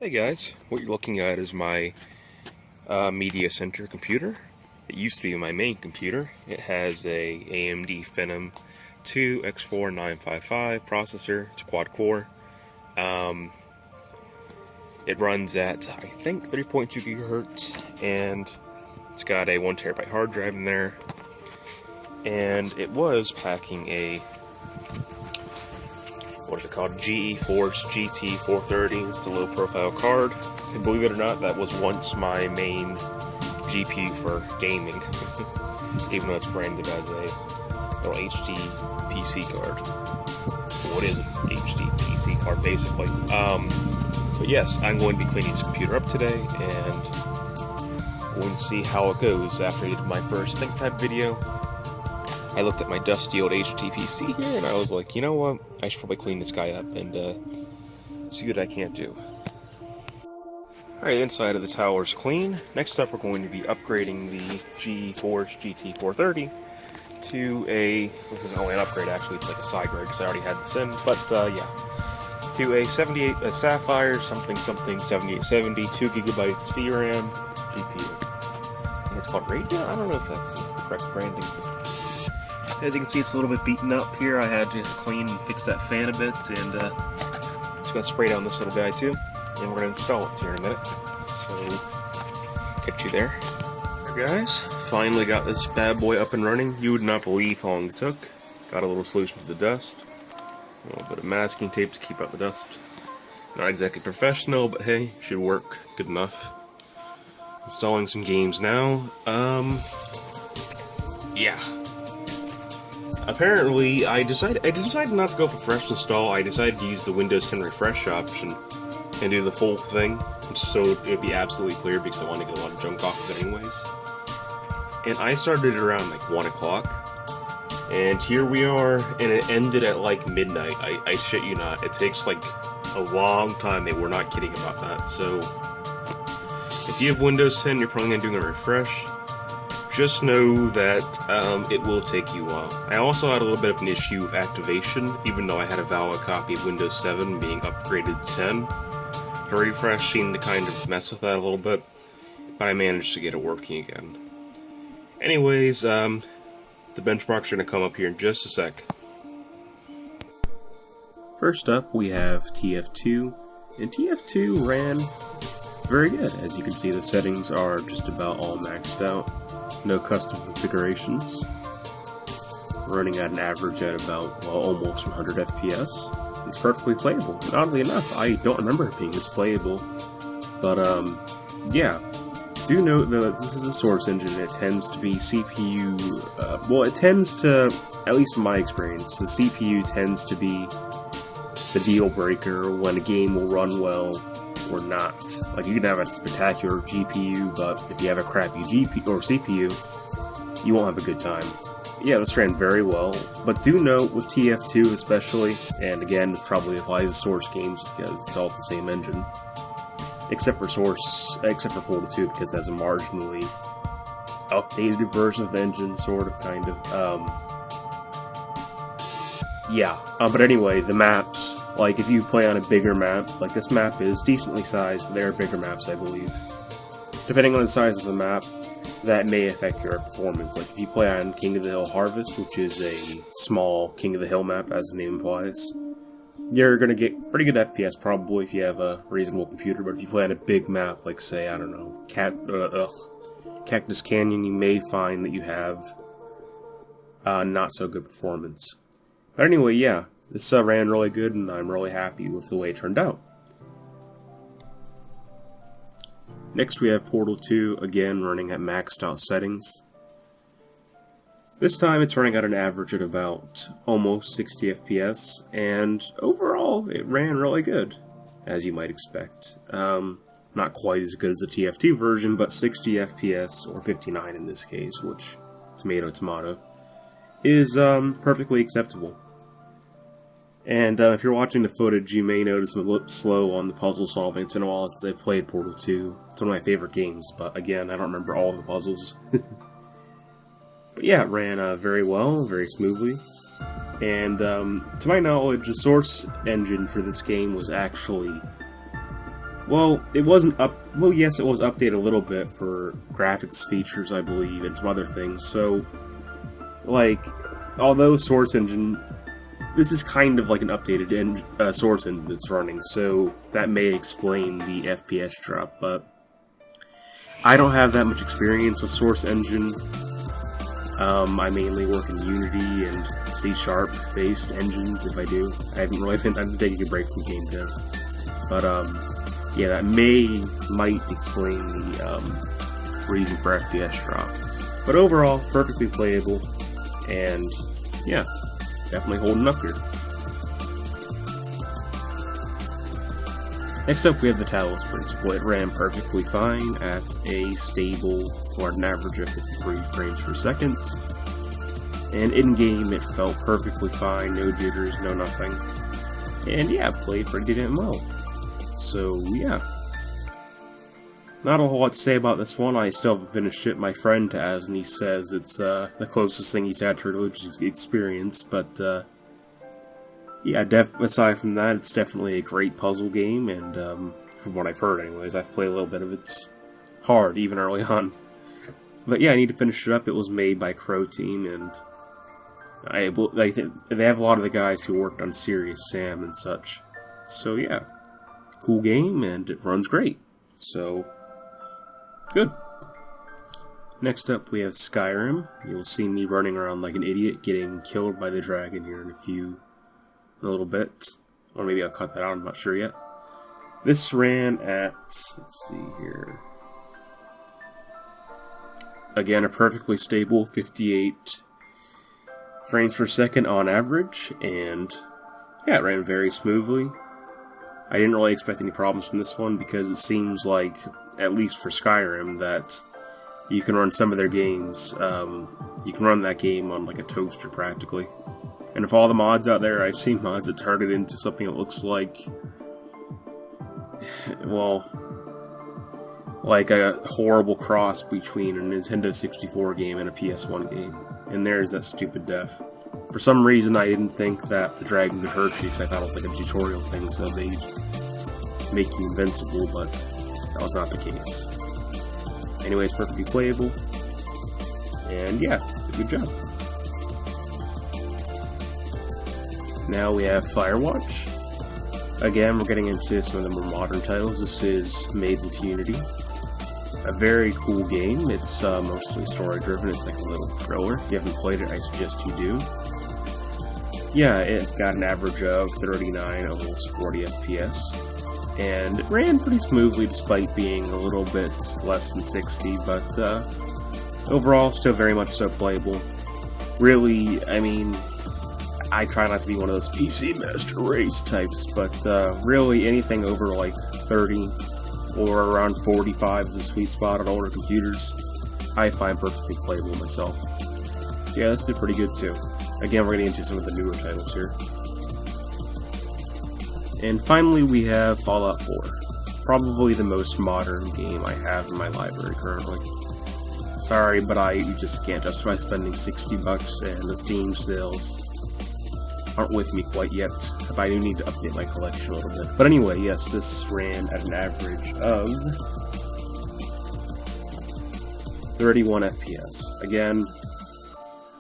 Hey guys, what you're looking at is my media center computer. It used to be my main computer. It has a AMD Phenom 2 X4 955 processor. It's a quad core. It runs at I think 3.2 gigahertz, and it's got a 1 terabyte hard drive in there. And it was packing a what is it called? GeForce GT 430. It's a low profile card. And believe it or not, that was once my main GPU for gaming. Even though it's branded as a little HD PC card. What is an HD PC card, basically? But yes, I'm going to be cleaning this computer up today and going to see how it goes. After I did my first ThinkType video, I looked at my dusty old HD PC here and I was like, you know what? I should probably clean this guy up and see what I can do. Alright, the inside of the tower is clean. Next up, we're going to be upgrading the GeForce GT 430 to a, this isn't only an upgrade actually, it's like a side grade because I already had the SIM, but yeah, to a Sapphire something 7870, 2 gigabytes VRAM GPU. And it's called Radeon? I don't know if that's the correct branding. As you can see, it's a little bit beaten up here. I had to clean and fix that fan a bit, and just gonna spray down this little guy too, and we're gonna install it here in a minute. So, catch you there. Alright guys, finally got this bad boy up and running. You would not believe how long it took. Got a little solution for the dust, a little bit of masking tape to keep out the dust. Not exactly professional, but hey, should work good enough. Installing some games now. Yeah. Apparently, I decided not to go for fresh install. I decided to use the Windows 10 refresh option and do the full thing, so it'd be absolutely clear because I want to get a lot of junk off of it anyways. And I started around like 1 o'clock, and here we are, and it ended at like midnight. I shit you not. It takes like a long time. They were not kidding about that. So if you have Windows 10, you're probably going to do a refresh. Just know that it will take you a while. I also had a little bit of an issue with activation, even though I had a valid copy of Windows 7 being upgraded to 10. The refresh seemed to kind of mess with that a little bit, but I managed to get it working again. Anyways, the benchmarks are going to come up here in just a sec. First up, we have TF2, and TF2 ran very good. As you can see, the settings are just about all maxed out. No custom configurations. Running at an average at about, well, almost 100 FPS. It's perfectly playable. And oddly enough, I don't remember it being this playable. But, yeah. Do note that this is a Source engine. It tends to be CPU... well, it tends to, at least in my experience, the CPU tends to be the deal breaker when a game will run well or not. Like, you can have a spectacular GPU, but if you have a crappy GPU or CPU, you won't have a good time. Yeah, this ran very well, but do note with TF2 especially, and again, this probably applies to Source games because it's all the same engine, except for Portal 2 because it has a marginally updated version of the engine, sort of, kind of. Yeah, but anyway, the maps. Like, if you play on a bigger map, like this map is decently sized, but there are bigger maps, I believe. Depending on the size of the map, that may affect your performance. Like, if you play on King of the Hill Harvest, which is a small King of the Hill map, as the name implies, you're gonna get pretty good FPS, probably, if you have a reasonable computer. But if you play on a big map, like, say, I don't know, Cactus Canyon, you may find that you have not so good performance. But anyway, yeah. This ran really good, and I'm really happy with the way it turned out. Next we have Portal 2, again running at maxed out settings. This time it's running at an average at about almost 60 FPS, and overall it ran really good, as you might expect. Not quite as good as the TF2 version, but 60 FPS, or 59 in this case, which, tomato tomato, is perfectly acceptable. And if you're watching the footage, you may notice I'm a little slow on the puzzle solving. It's been a while since I played Portal 2. It's one of my favorite games, but again, I don't remember all of the puzzles. But yeah, it ran very well, very smoothly. And to my knowledge, the source engine for this game was actually Well, it wasn't up. Well, yes, it was updated a little bit for graphics features, I believe, and some other things. So, like, although Source Engine, this is kind of like an updated Source Engine that's running, so that may explain the FPS drop. But I don't have that much experience with Source Engine. I mainly work in Unity and C# based engines. If I do, I haven't really been. I'm taking a break from game dev, but yeah, that might explain the reason for FPS drops. But overall, perfectly playable, and yeah, definitely holding up here. Next up, we have the Talos Principle. It ran perfectly fine at a stable, or an average of 53 frames per second. And in-game, it felt perfectly fine, no jitters, no nothing. And yeah, played pretty damn well. So yeah. Not a whole lot to say about this one. I still haven't finished it. My friend has, and he says it's the closest thing he's had to a religious experience, but yeah, aside from that, it's definitely a great puzzle game, and from what I've heard anyways, I've played a little bit of it. It's hard, even early on. But yeah, I need to finish it up. It was made by Croteam, and they have a lot of the guys who worked on Serious Sam and such. So yeah, cool game, and it runs great. So, good. Next up, we have Skyrim. You'll see me running around like an idiot, getting killed by the dragon here in a little bit. Or maybe I'll cut that out, I'm not sure yet. This ran at, let's see here. Again, a perfectly stable 58 frames per second on average, and yeah, it ran very smoothly. I didn't really expect any problems from this one, because it seems like, at least for Skyrim, that you can run some of their games, you can run that game on like a toaster practically. And of all the mods out there, I've seen mods that turn it into something that looks like, well, like a horrible cross between a Nintendo 64 game and a PS1 game. And there's that stupid def. For some reason, I didn't think that the dragon could hurt you, because I thought it was like a tutorial thing, so they'd make you invincible, but that was not the case. Anyways, perfectly playable. And yeah, good job. Now we have Firewatch. Again, we're getting into some of the more modern titles. This is made with Unity. A very cool game. It's mostly story-driven. It's like a little thriller. If you haven't played it, I suggest you do. Yeah, it got an average of 39, almost 40 FPS. And it ran pretty smoothly despite being a little bit less than 60, but overall, still very much so playable. Really, I mean, I try not to be one of those PC Master Race types, but really anything over like 30 or around 45 is a sweet spot on older computers. I find perfectly playable myself. So yeah, this did pretty good too. Again, we're getting into some of the newer titles here. And finally, we have Fallout 4. Probably the most modern game I have in my library currently. Sorry, but you just can't justify spending $60 and the Steam sales aren't with me quite yet, but I do need to update my collection a little bit. But anyway, yes, this ran at an average of 31 FPS. Again,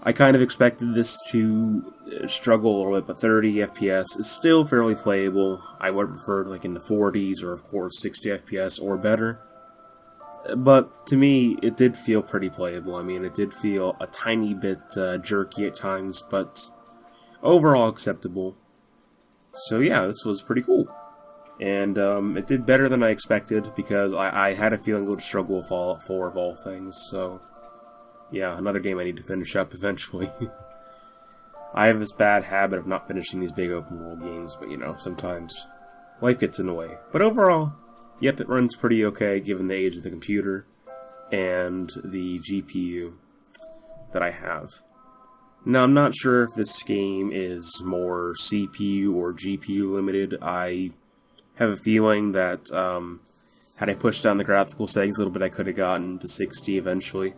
I kind of expected this to struggle a little bit, but 30 FPS is still fairly playable. I would prefer like in the 40s, or of course 60 FPS or better. But to me, it did feel pretty playable. I mean, it did feel a tiny bit jerky at times, but overall acceptable. So yeah, this was pretty cool. And it did better than I expected, because I had a feeling it would struggle with Fallout 4 of all things. So yeah, another game I need to finish up eventually. I have this bad habit of not finishing these big open world games, but you know, sometimes life gets in the way. But overall, yep, it runs pretty okay given the age of the computer and the GPU that I have. Now, I'm not sure if this game is more CPU or GPU limited. I have a feeling that had I pushed down the graphical settings a little bit, I could have gotten to 60 eventually.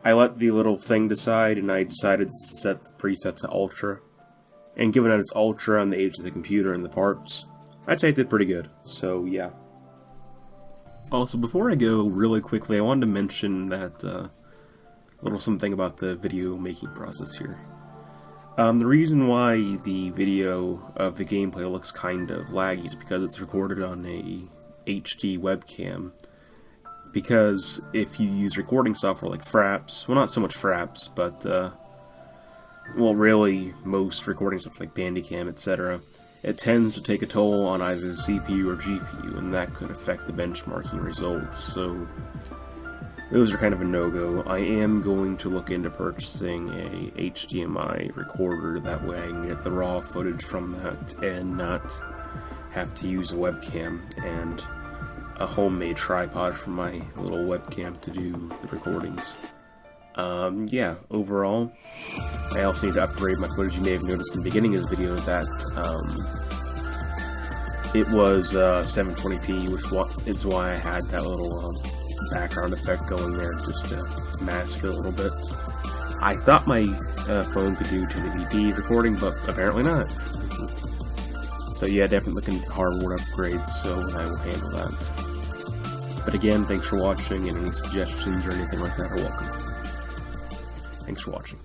I let the little thing decide, and I decided to set the preset to Ultra. And given that it's Ultra and the age of the computer and the parts, I'd say it did pretty good. So, yeah. Also, before I go, really quickly, I wanted to mention that little something about the video making process here. The reason why the video of the gameplay looks kind of laggy is because it's recorded on a HD webcam. Because if you use recording software like Fraps, well, not so much Fraps, but well, really most recording stuff like Bandicam, etc., it tends to take a toll on either the CPU or GPU, and that could affect the benchmarking results, so those are kind of a no-go. I am going to look into purchasing a HDMI recorder, that way I can get the raw footage from that and not have to use a webcam and a homemade tripod for my little webcam to do the recordings. Yeah, overall, I also need to upgrade my footage. You may have noticed in the beginning of the video that it was 720p, which is why I had that little background effect going there, just to mask it a little bit. I thought my phone could do 1080p recording, but apparently not. So yeah, definitely looking at hardware upgrades, so I will handle that. But again, thanks for watching, and any suggestions or anything like that are welcome. Thanks for watching.